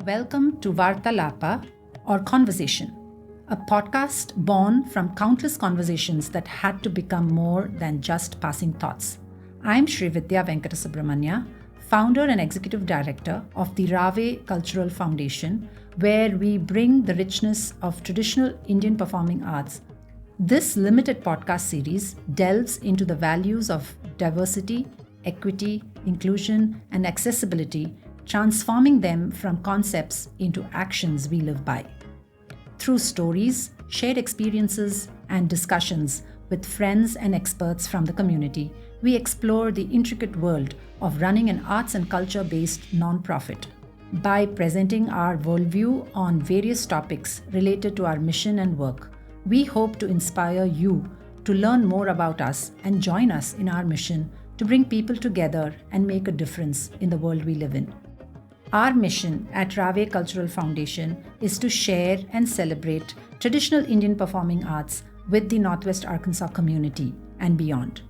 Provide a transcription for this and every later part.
Welcome to Vartalapa, or Conversation, a podcast born from countless conversations that had to become more than just passing thoughts. I'm Srividya Venkatasubramanya, founder and executive director of the Rave Cultural Foundation, where we bring the richness of traditional Indian performing arts. This limited podcast series delves into the values of diversity, equity, inclusion, and accessibility, transforming them from concepts into actions we live by. Through stories, shared experiences, and discussions with friends and experts from the community, we explore the intricate world of running an arts and culture-based nonprofit. By presenting our worldview on various topics related to our mission and work, we hope to inspire you to learn more about us and join us in our mission to bring people together and make a difference in the world we live in. Our mission at Rave Cultural Foundation is to share and celebrate traditional Indian performing arts with the Northwest Arkansas community and beyond.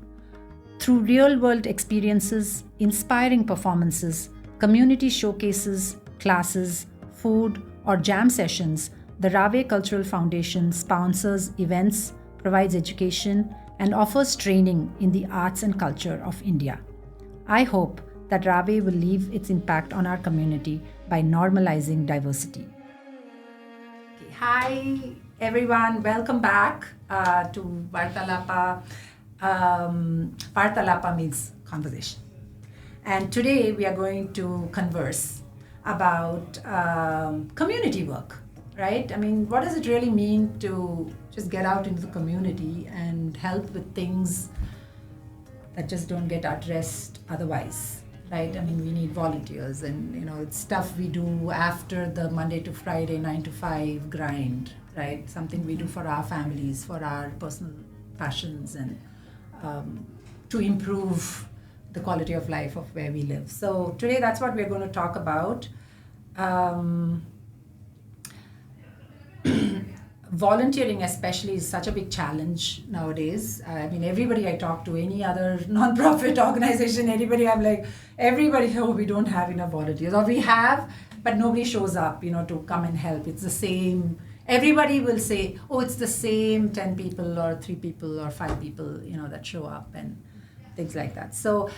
Through real-world experiences, inspiring performances, community showcases, classes, food, or jam sessions, the Rave Cultural Foundation sponsors events, provides education, and offers training in the arts and culture of India. I hope that Rave will leave its impact on our community by normalizing diversity. Okay. Hi, everyone. Welcome back to Vartalapa. Vartalapa means conversation. And today we are going to converse about community work, right? I mean, what does it really mean to just get out into the community and help with things that just don't get addressed otherwise? Right? I mean, we need volunteers, and it's stuff we do after the Monday to Friday 9 to 5 grind, right? Something we do for our families, for our personal passions, and to improve the quality of life of where we live. So today, that's what we're going to talk about. Volunteering especially is such a big challenge nowadays. I mean, everybody I talk to, any other non-profit organization, everybody, oh, we don't have enough volunteers. Or we have, but nobody shows up, to come and help. It's the same. Everybody will say, oh, it's the same 10 people or 3 people or 5 people, that show up and things like that. So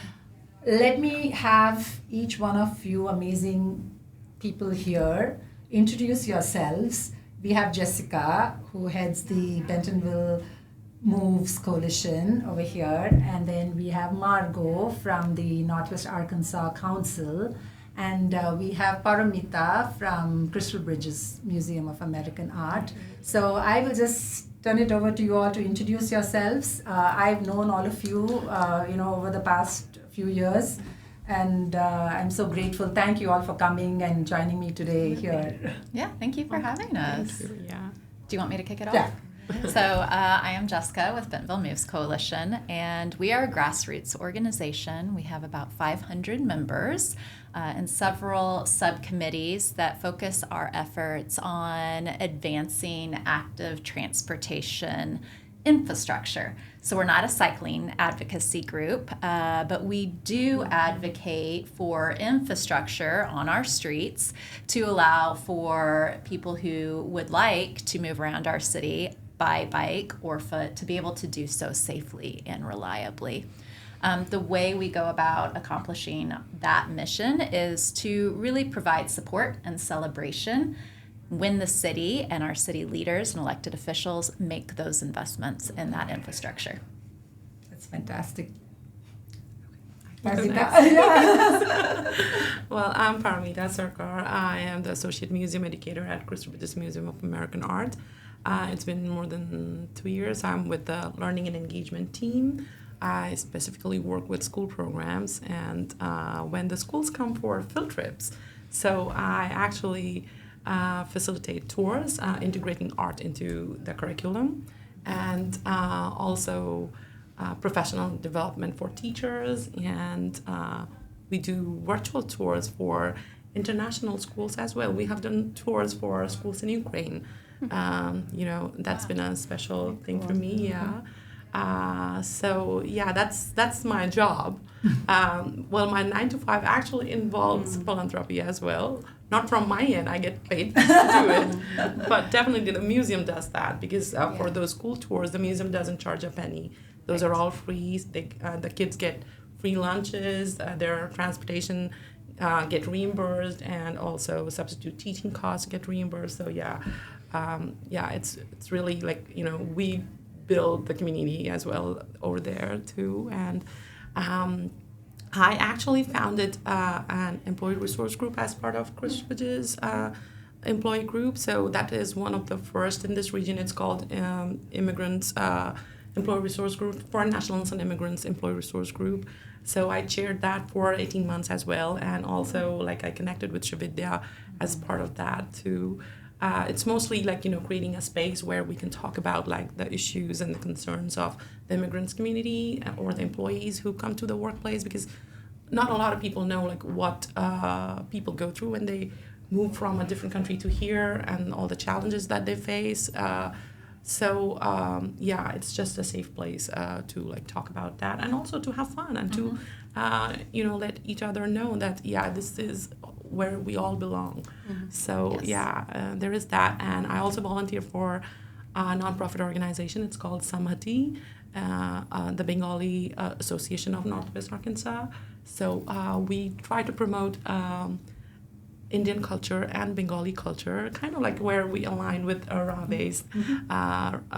let me have each one of you amazing people here introduce yourselves. We have Jessica, who heads the Bentonville Moves Coalition over here. And then we have Margot from the Northwest Arkansas Council. And we have Paramita from Crystal Bridges Museum of American Art. So I will just turn it over to you all to introduce yourselves. I've known all of you, over the past few years. And I'm so grateful. Thank you all for coming and joining me today here. Yeah, thank you for having us. Thank you, yeah. Do you want me to kick it off? Yeah. So I am Jessica with Bentonville Moves Coalition, and we are a grassroots organization. We have about 500 members and several subcommittees that focus our efforts on advancing active transportation infrastructure. So we're not a cycling advocacy group, but we do advocate for infrastructure on our streets to allow for people who would like to move around our city by bike or foot to be able to do so safely and reliably. The way we go about accomplishing that mission is to really provide support and celebration when the city and our city leaders and elected officials make those investments in that infrastructure. That's fantastic. Well, I'm Paramita Sarkar. I am the Associate Museum Educator at Crystal Bridges Museum of American Art. It's been more than 2 years. I'm with the Learning and Engagement team. I specifically work with school programs and when the schools come for field trips. So I actually facilitate tours, integrating art into the curriculum, and also professional development for teachers, and we do virtual tours for international schools as well. We have done tours for schools in Ukraine. That's been a special thing for me, yeah. So yeah, that's my job. Well, my 9 to 5 actually involves philanthropy as well. Not from my end, I get paid to do it, but definitely the museum does that because for those school tours, the museum doesn't charge a penny. Those are all free. The kids get free lunches, their transportation get reimbursed, and also substitute teaching costs get reimbursed. So it's really like, we build the community as well over there too. And I actually founded an employee resource group as part of Chris Ridge's employee group. So that is one of the first in this region. It's called Immigrants Employee Resource Group, Foreign Nationals and Immigrants Employee Resource Group. So I chaired that for 18 months as well. And also I connected with Srividya as part of that too. It's mostly creating a space where we can talk about the issues and the concerns of the immigrants community or the employees who come to the workplace, because not a lot of people know what people go through when they move from a different country to here and all the challenges that they face. It's just a safe place to talk about that, and also to have fun and to let each other know that this is where we all belong. So there is that. And I also volunteer for a nonprofit organization. It's called Samhati, the Bengali Association of Northwest Arkansas. So we try to promote Indian culture and Bengali culture, kind of where we align with Rave's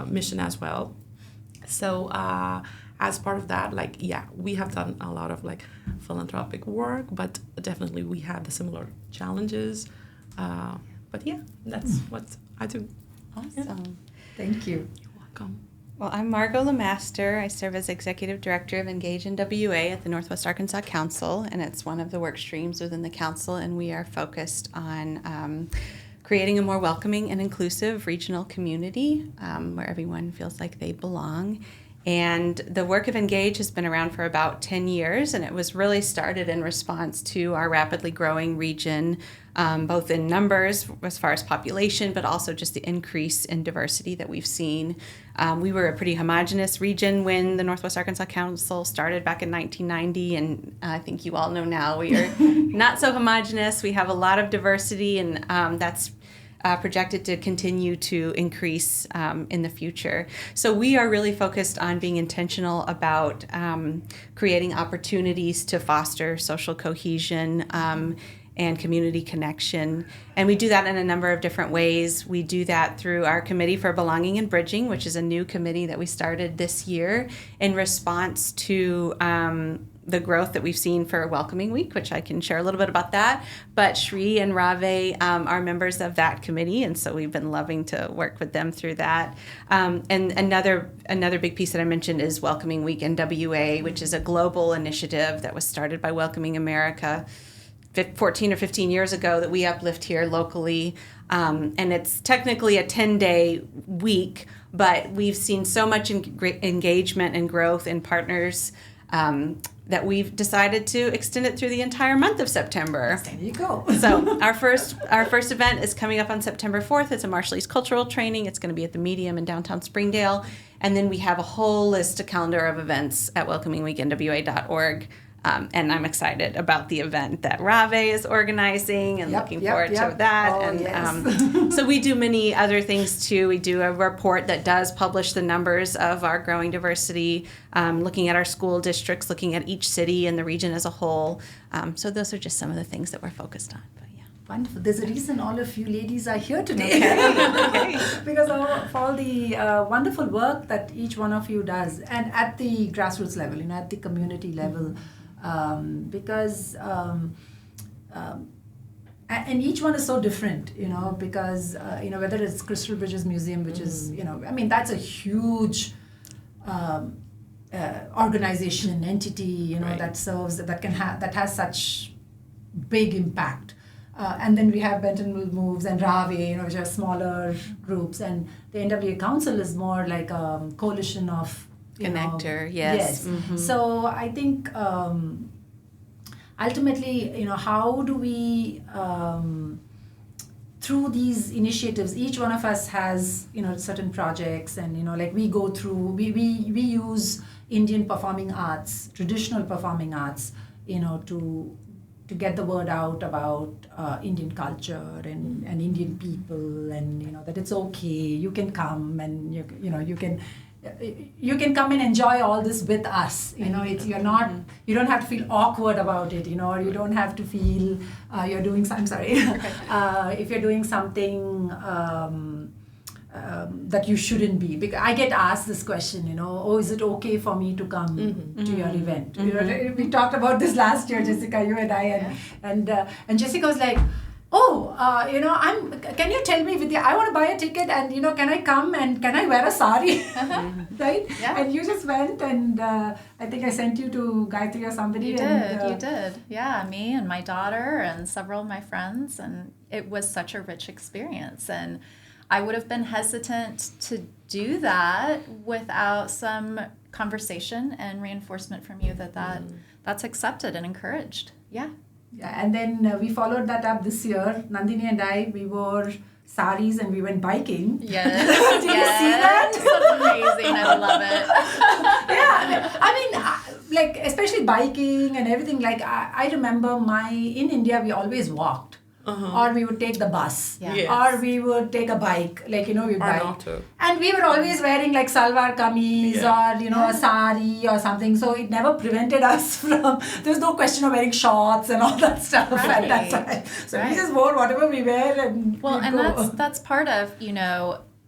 mission as well. So as part of that, we have done a lot of philanthropic work, but definitely we have the similar challenges. That's what I do. Awesome. Yeah. Thank you. You're welcome. Well, I'm Margot Lemaster. I serve as Executive Director of EngageNWA at the Northwest Arkansas Council, and it's one of the work streams within the council, and we are focused on creating a more welcoming and inclusive regional community where everyone feels like they belong. And the work of Engage has been around for about 10 years, and it was really started in response to our rapidly growing region, both in numbers as far as population, but also just the increase in diversity that we've seen. We were a pretty homogenous region when the Northwest Arkansas Council started back in 1990, and I think you all know now we are not so homogenous. We have a lot of diversity, and that's projected to continue to increase in the future. So we are really focused on being intentional about creating opportunities to foster social cohesion and community connection. And we do that in a number of different ways. We do that through our Committee for Belonging and Bridging, which is a new committee that we started this year in response to the growth that we've seen for Welcoming Week, which I can share a little bit about that. But Shri and Rave are members of that committee, and so we've been loving to work with them through that. And another big piece that I mentioned is Welcoming Week NWA, which is a global initiative that was started by Welcoming America 14 or 15 years ago that we uplift here locally. And it's technically a 10-day week, but we've seen so much engagement and growth in partners that we've decided to extend it through the entire month of September. There you go. So our first event is coming up on September 4th. It's a Marshallese cultural training. It's going to be at the Medium in downtown Springdale. And then we have a whole list of calendar of events at welcomingweeknwa.org. And I'm excited about the event that Rave is organizing and looking forward to that. Oh, and yes. So we do many other things too. We do a report that does publish the numbers of our growing diversity, looking at our school districts, looking at each city and the region as a whole. So those are just some of the things that we're focused on. But yeah. Wonderful. There's a reason all of you ladies are here today. Because of all the wonderful work that each one of you does, and at the grassroots level, at the community level. Because and each one is so different, because whether it's Crystal Bridges Museum, which is that's a huge organization, entity, that serves, that has such big impact. And then we have Bentonville Moves and Rave, which are smaller groups, and the NWA Council is more like a coalition of connector, yes. Mm-hmm. So I think ultimately, how do we through these initiatives, each one of us has, certain projects, and, like we go through, we use Indian performing arts, traditional performing arts, to get the word out about Indian culture and Indian people, and that it's okay, you can come, and you can come and enjoy all this with us. It's you don't have to feel awkward about it, or you don't have to feel you're doing. I'm sorry, if you're doing something that you shouldn't be. Because I get asked this question, is it okay for me to come to your event? We talked about this last year, Jessica, you and I, and Jessica was like, can you tell me, Vidya, I want to buy a ticket, and can I come, and can I wear a sari? Right? Yeah. And you just went, and I think I sent you to Gayatri or somebody. You did. Yeah, me and my daughter and several of my friends, and it was such a rich experience. And I would have been hesitant to do that without some conversation and reinforcement from you that's accepted and encouraged. Yeah. Yeah, and then we followed that up this year. Nandini and I, we wore saris and we went biking. Yes. Did you see that? That's amazing. I love it. Yeah. I mean, especially biking and everything. I remember in India, we always walked. Or we would take the bus, or we would take a bike, we'd bike. And we were always wearing salwar kameez or a sari or something. So it never prevented us from, there was no question of wearing shorts and all that stuff at that time. So we just wore whatever we wear and that's part of,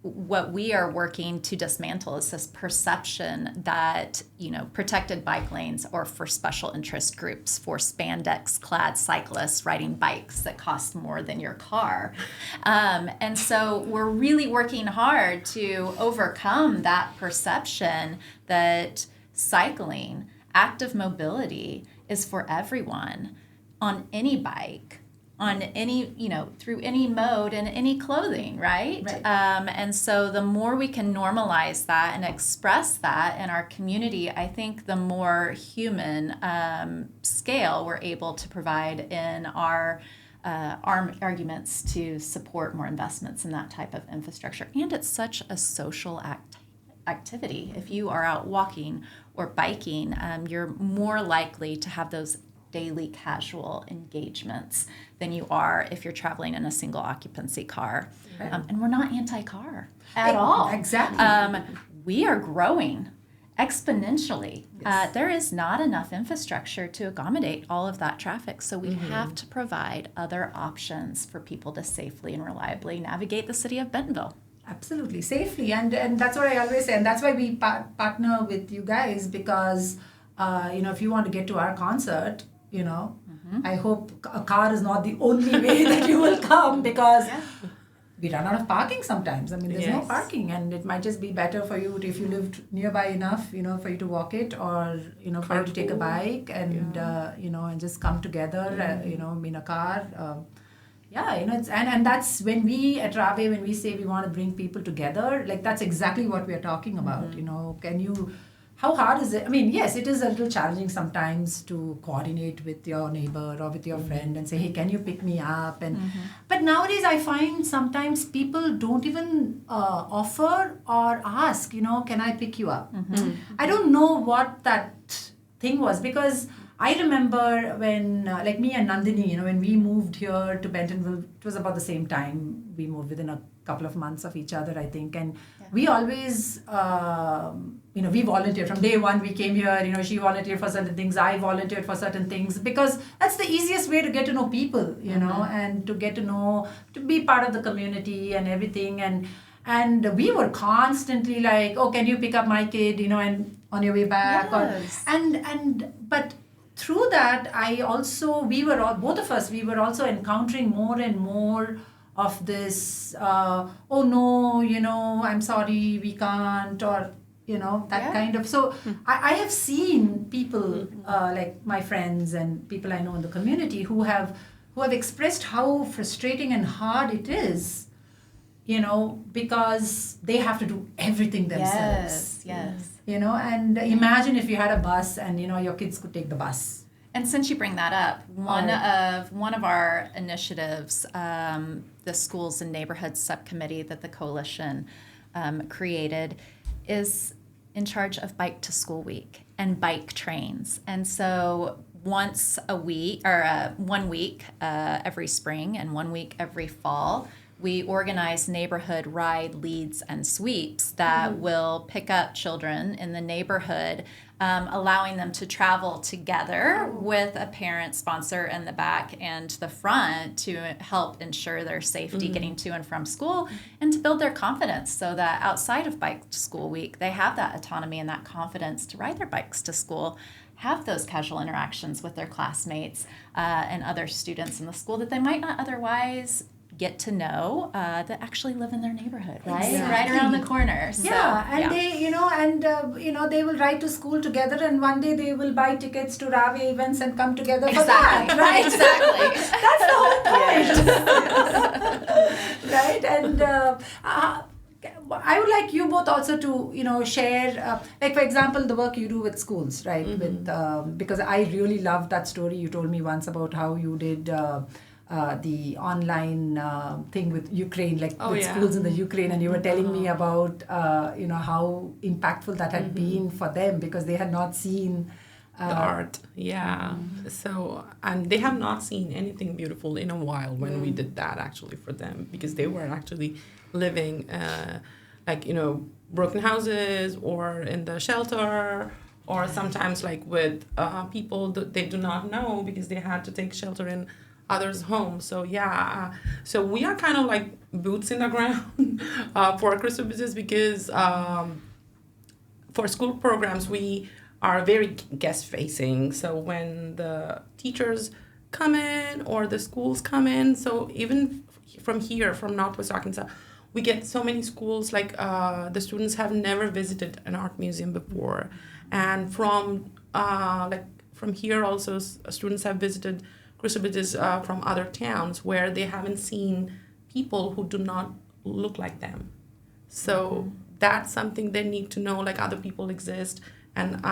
what we are working to dismantle is this perception that, protected bike lanes are for special interest groups, for spandex-clad cyclists riding bikes that cost more than your car. And so we're really working hard to overcome that perception that cycling, active mobility, is for everyone on any bike, on any, through any mode and any clothing, right? And so the more we can normalize that and express that in our community, I think the more human scale we're able to provide in our arguments to support more investments in that type of infrastructure. And it's such a social activity. If you are out walking or biking, you're more likely to have those daily casual engagements than you are if you're traveling in a single occupancy car. And we're not anti-car at all. Exactly. We are growing exponentially. Yes. There is not enough infrastructure to accommodate all of that traffic, so we have to provide other options for people to safely and reliably navigate the city of Bentonville. Absolutely, safely. And that's what I always say, and that's why we partner with you guys, because if you want to get to our concert, I hope a car is not the only way that you will come, because we run out of parking sometimes. I mean, there's no parking, and it might just be better for you if you lived nearby enough, for you to walk it, or, for you to take a bike and, and just come together, in a car. And that's when we at Rave, when we say we want to bring people together, that's exactly what we are talking about. How hard is it? I mean, yes, it is a little challenging sometimes to coordinate with your neighbor or with your friend and say, hey, can you pick me up? And but nowadays I find sometimes people don't even offer or ask, can I pick you up? I don't know what that thing was, because I remember when, me and Nandini, when we moved here to Bentonville, it was about the same time. We moved within a couple of months of each other, I think. And we always, we volunteered. From day one, we came here, she volunteered for certain things, I volunteered for certain things, because that's the easiest way to get to know people, and to get to know, to be part of the community and everything. And we were constantly like, oh, can you pick up my kid, and on your way back? Yes. But through that, both of us were also encountering more and more of this, oh no, I'm sorry, we can't, or, that kind of. So I have seen people like my friends and people I know in the community who have expressed how frustrating and hard it is, because they have to do everything themselves. Yes. And imagine if you had a bus and, your kids could take the bus. And since you bring that up, one of our initiatives, the Schools and Neighborhoods Subcommittee that the coalition created, is in charge of Bike to School Week and bike trains. And so once a week, or 1 week every spring and 1 week every fall, we organize neighborhood ride, leads, and sweeps that will pick up children in the neighborhood, allowing them to travel together with a parent sponsor in the back and the front to help ensure their safety getting to and from school, and to build their confidence so that outside of Bike to School Week, they have that autonomy and that confidence to ride their bikes to school, have those casual interactions with their classmates and other students in the school that they might not otherwise get to know that actually live in their neighborhood, right? Exactly. Right around the corner. So, they will ride to school together, and one day they will buy tickets to Rave events and come together for Exactly. that, right? Exactly. That's the whole point. Right? And I would like you both also to, share, like for example, the work you do with schools, right? With because I really love that story you told me once about how you did the online thing with Ukraine, like with schools in the Ukraine, and you were telling me about how impactful that had been for them because they had not seen the art. So, and they have not seen anything beautiful in a while when we did that actually for them, because they were actually living broken houses or in the shelter, or sometimes like with people that they do not know because they had to take shelter in others' homes. So so we are kind of like boots in the ground for Christopher Business, because for school programs we are very guest facing. So when the teachers come in or the schools come in, so even from here, from Northwest Arkansas, we get so many schools, like the students have never visited an art museum before, and from here also students have visited Crucibles from other towns where they haven't seen people who do not look like them. So that's something they need to know, like other people exist, and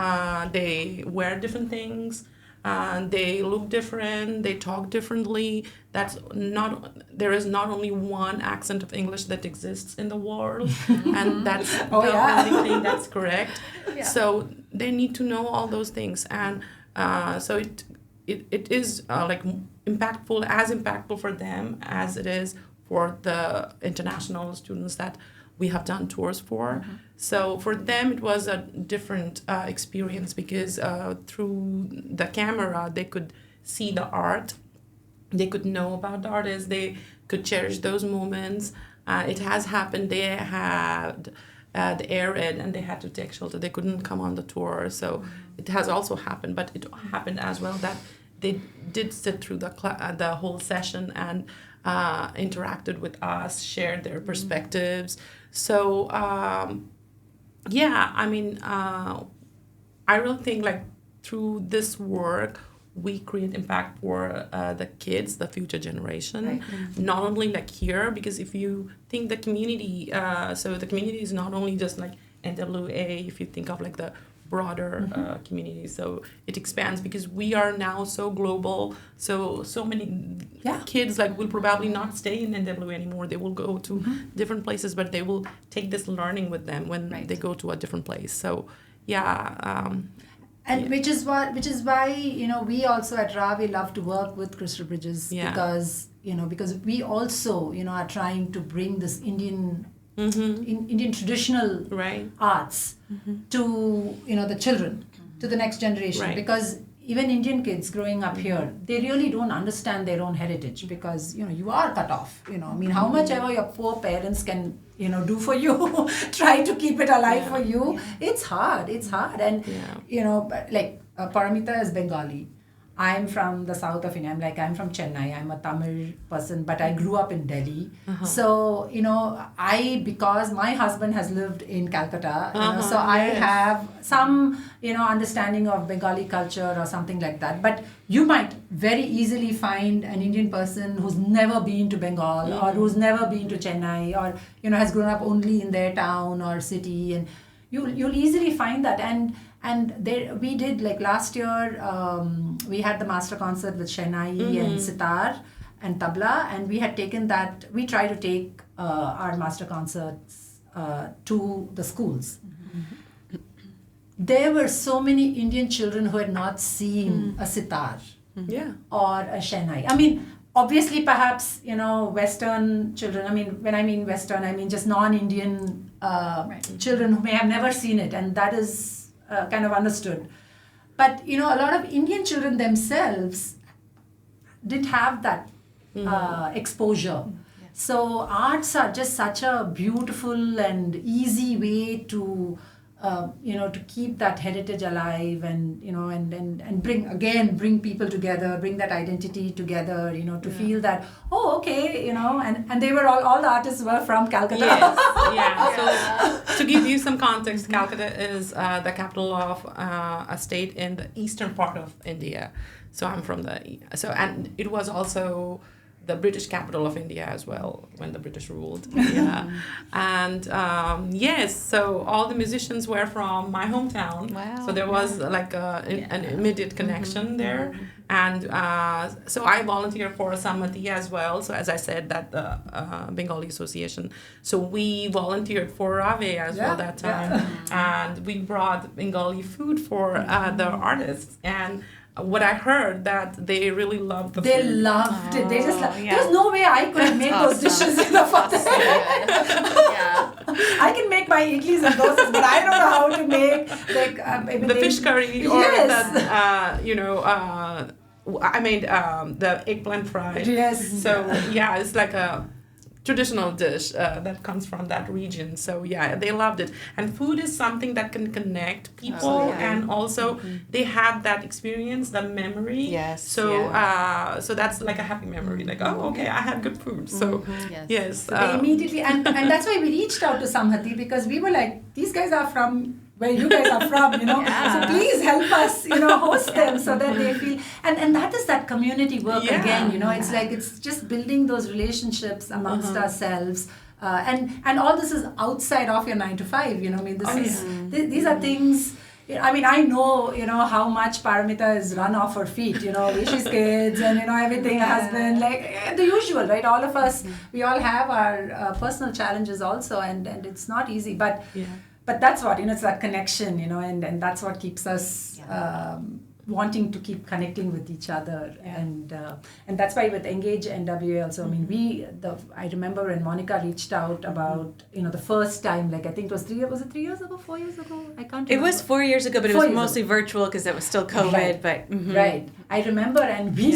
they wear different things, they look different, they talk differently. There is not only one accent of English that exists in the world, and that's the only thing that's correct. So they need to know all those things, and so it is impactful for them as it is for the international students that we have done tours for. So for them it was a different experience, because through the camera they could see the art, they could know about the artists, they could cherish those moments. It has happened, they had the air raid and they had to take shelter, they couldn't come on the tour. So it has also happened, but it happened as well that they did sit through the whole session and interacted with us, shared their perspectives. So I really think like through this work we create impact for the kids, the future generation. Right. Not only like here, because if you think the community, so the community is not only just like NWA, if you think of like the broader community, so it expands because we are now so global, so many kids like will probably not stay in NWA anymore. They will go to different places, but they will take this learning with them when they go to a different place. So which is why we also at RAVE love to work with Crystal Bridges, because we also are trying to bring this Indian traditional arts to the children, to the next generation, because even Indian kids growing up here, they really don't understand their own heritage, because you are cut off. How much ever your poor parents can do for you, try to keep it alive for you. It's hard, and like Paramita is Bengali. I'm from the south of India. I'm from Chennai. I'm a Tamil person, but I grew up in Delhi. So, because my husband has lived in Calcutta, so I have some, understanding of Bengali culture or something like that. But you might very easily find an Indian person who's never been to Bengal or who's never been to Chennai, or, has grown up only in their town or city, and you'll easily find that. And And we did, like last year, we had the master concert with Shehnai and sitar and tabla, and we had taken that. We try to take our master concerts to the schools. There were so many Indian children who had not seen a sitar or a Shehnai. I mean, obviously, perhaps, Western children, when I mean Western, I mean just non-Indian children who may have never seen it, and that is kind of understood. But, a lot of Indian children themselves didn't have that exposure. Yes. So arts are just such a beautiful and easy way to to keep that heritage alive, and and bring people together, bring that identity together, to feel that, okay, and they were all the artists were from Calcutta. Yes. So to give you some context, Calcutta is the capital of a state in the eastern part of India. So I'm from and it was also the British capital of India as well when the British ruled. And so all the musicians were from my hometown. Wow. So there was like an immediate connection there. And so I volunteered for Samati as well. So as I said, that the Bengali Association. So we volunteered for Rave as well that time. And we brought Bengali food for the artists. And what I heard that they really loved the food. They loved it. They just there's no way I could make those dishes in the first. I can make my idlis and dosas, but I don't know how to make the fish curry or I made the eggplant fried. Yes. So it's like a traditional dish that comes from that region. So they loved it. And food is something that can connect people, and also they had that experience, the memory. Yes. So so that's like a happy memory. Like, I had good food. So yes. So they immediately and that's why we reached out to Samhati, because we were like, these guys are from where you guys are from, so please help us, host them so that they feel, and that is that community work again, it's like, it's just building those relationships amongst ourselves, and all this is outside of your 9 to 5, these are things, I know, how much Paramita is run off her feet, Rishi's kids and, everything, husband, like the usual, right? All of us, we all have our personal challenges also, and it's not easy, but that's what, it's that connection, and that's what keeps us wanting to keep connecting with each other. And that's why with EngageNWA also, I remember when Monica reached out about, the first time, like I think it was 3 years ago, 4 years ago? I can't remember. It was 4 years ago, but it was mostly virtual because it was still COVID. Right. But Right. I remember, and we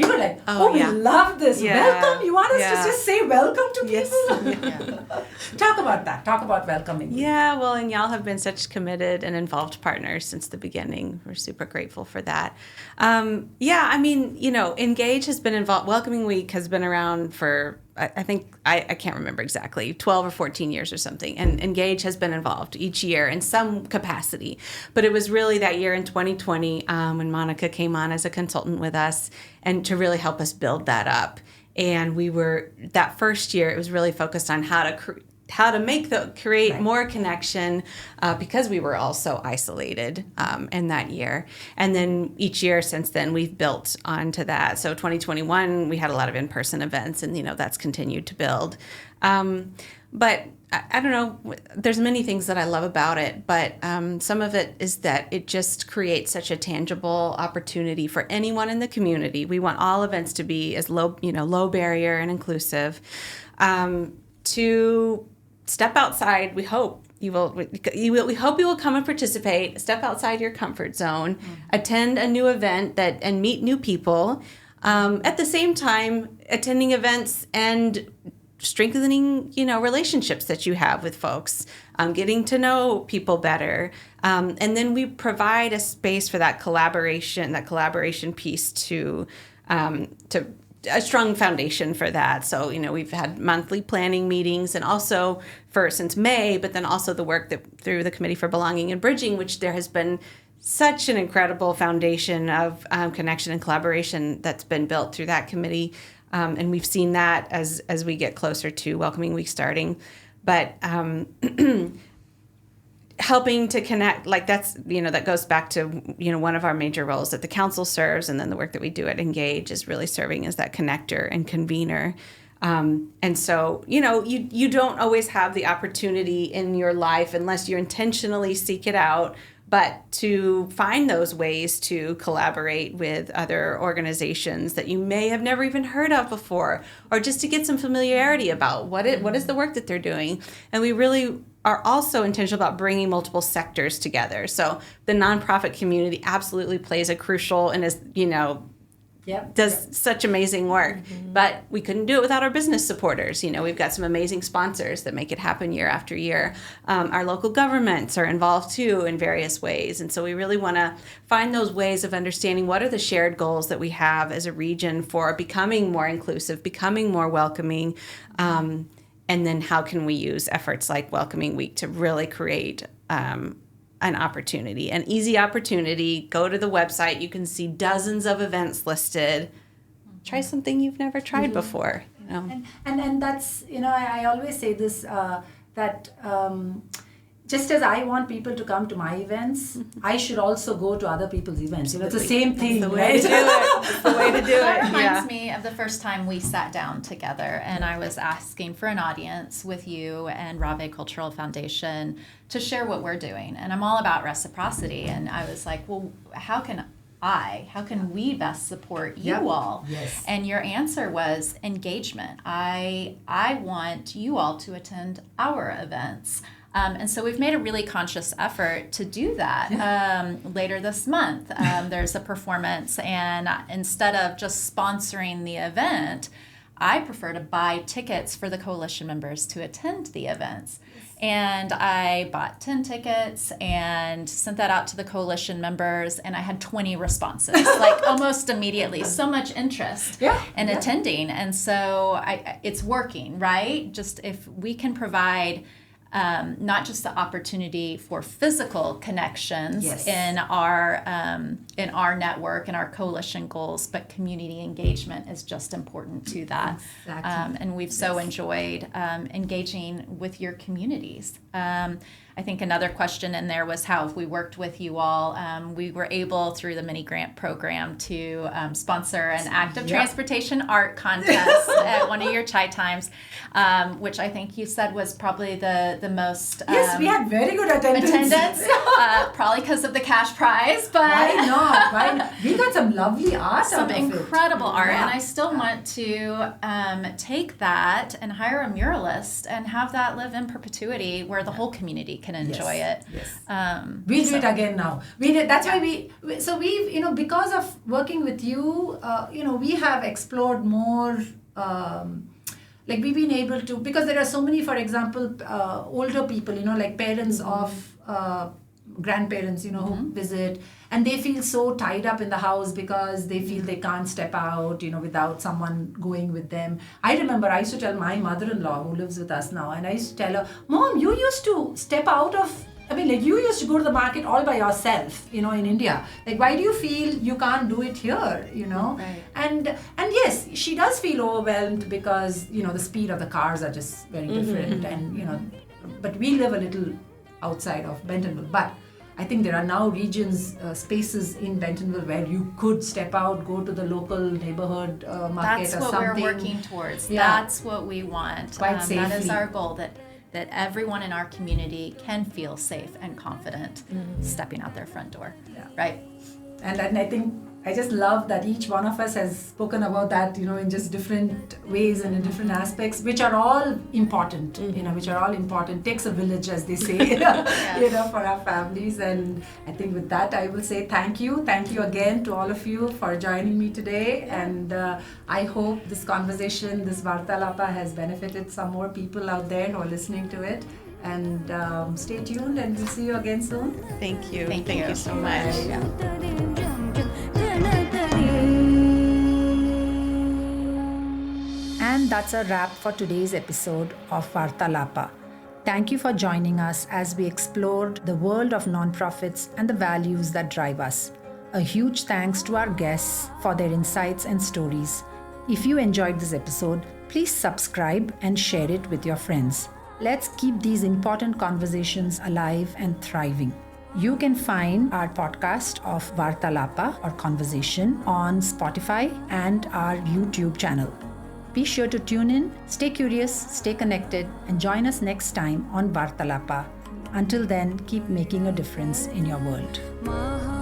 were like, we love this. Welcome. You want us to just say welcome to people? Talk about that. Talk about welcoming. Yeah, well, and y'all have been such committed and involved partners since the beginning. We're super grateful for that. Engage has been involved. Welcoming Week has been around for, I think, I can't remember exactly, 12 or 14 years or something. And Engage has been involved each year in some capacity. But it was really that year in 2020 when Monica came on as a consultant with us and to really help us build that up. And that first year, it was really focused on how to create more connection because we were all so isolated in that year. And then each year since then, we've built onto that. So 2021, we had a lot of in-person events, and that's continued to build. But I don't know, there's many things that I love about it, but some of it is that it just creates such a tangible opportunity for anyone in the community. We want all events to be as low barrier and inclusive, to step outside. We hope you will. We hope you will come and participate. Step outside your comfort zone. Attend a new event and meet new people. At the same time, attending events and strengthening, relationships that you have with folks, getting to know people better. And then we provide a space for that collaboration piece to a strong foundation for that. So, we've had monthly planning meetings, and also since May, but then also the work through the Committee for Belonging and Bridging, which there has been such an incredible foundation of connection and collaboration that's been built through that committee. And we've seen that as we get closer to Welcoming Week starting. But helping to connect, like that's, that goes back to, one of our major roles that the council serves, and then the work that we do at Engage is really serving as that connector and convener. And so, you don't always have the opportunity in your life unless you intentionally seek it out, but to find those ways to collaborate with other organizations that you may have never even heard of before, or just to get some familiarity about what is the work that they're doing. And we really are also intentional about bringing multiple sectors together. So the nonprofit community absolutely plays a crucial and is, does such amazing work. But we couldn't do it without our business supporters. We've got some amazing sponsors that make it happen year after year. Our local governments are involved too in various ways. And so we really want to find those ways of understanding what are the shared goals that we have as a region for becoming more inclusive, becoming more welcoming, and then how can we use efforts like Welcoming Week to really create an opportunity, an easy opportunity. Go to the website. You can see dozens of events listed. Try something you've never tried before. And that's, I always say this, that just as I want people to come to my events, I should also go to other people's events. It's the same thing, right? It's the way to do it. That reminds me of the first time we sat down together, and I was asking for an audience with you and Rave Cultural Foundation to share what we're doing. And I'm all about reciprocity. And I was like, well, how can we best support you all? Yes. And your answer was engagement. I want you all to attend our events. And so we've made a really conscious effort to do that. Later this month, there's a performance, and instead of just sponsoring the event, I prefer to buy tickets for the coalition members to attend the events. And I bought 10 tickets and sent that out to the coalition members, and I had 20 responses, like almost immediately. So much interest in attending. And so it's working, right? Just if we can provide not just the opportunity for physical connections in our network and our coalition goals, but community engagement is just important to that. Exactly. And we've so enjoyed engaging with your communities. I think another question in there was how, if we worked with you all, we were able, through the mini grant program, to sponsor an active transportation art contest at one of your chai times, which I think you said was probably the most... yes, we had very good attendance. Probably because of the cash prize, but... Why not? We got some lovely art some out of it. incredible art, and I still want to take that and hire a muralist and have that live in perpetuity where the whole community can enjoy it. Yes. We'll do it again now. We did. That's why we've because of working with you, we have explored more. Like we've been able to, because there are so many, for example, older people, like parents of grandparents, who visit, and they feel so tied up in the house because they feel they can't step out, without someone going with them. I remember I used to tell my mother-in-law, who lives with us now, and I used to tell her, Mom, you used to step out of, you used to go to the market all by yourself, in India. Like, why do you feel you can't do it here, Right. And yes, she does feel overwhelmed because, the speed of the cars are just very different. And, but we live a little outside of Bentonville. But I think there are now regions, spaces in Bentonville where you could step out, go to the local neighborhood market That's or what something. we're working towards. Yeah. That's what we want. Quite safely. That is our goal, that everyone in our community can feel safe and confident stepping out their front door. Yeah. Right? And I think I just love that each one of us has spoken about that, in just different ways and in different aspects, which are all important, which are all important. Takes a village, as they say, for our families. And I think with that, I will say thank you. Thank you again to all of you for joining me today. And I hope this conversation, this Vartalapa, has benefited some more people out there who are listening to it. And stay tuned, and we'll see you again soon. Thank you. Thank Thank you. you so much. And that's a wrap for today's episode of Vartalapa. Thank you for joining us as we explored the world of nonprofits and the values that drive us. A huge thanks to our guests for their insights and stories. If you enjoyed this episode, please subscribe and share it with your friends. Let's keep these important conversations alive and thriving. You can find our podcast of Vartalapa or Conversation on Spotify and our YouTube channel. Be sure to tune in, stay curious, stay connected, and join us next time on Vartalapa. Until then, keep making a difference in your world.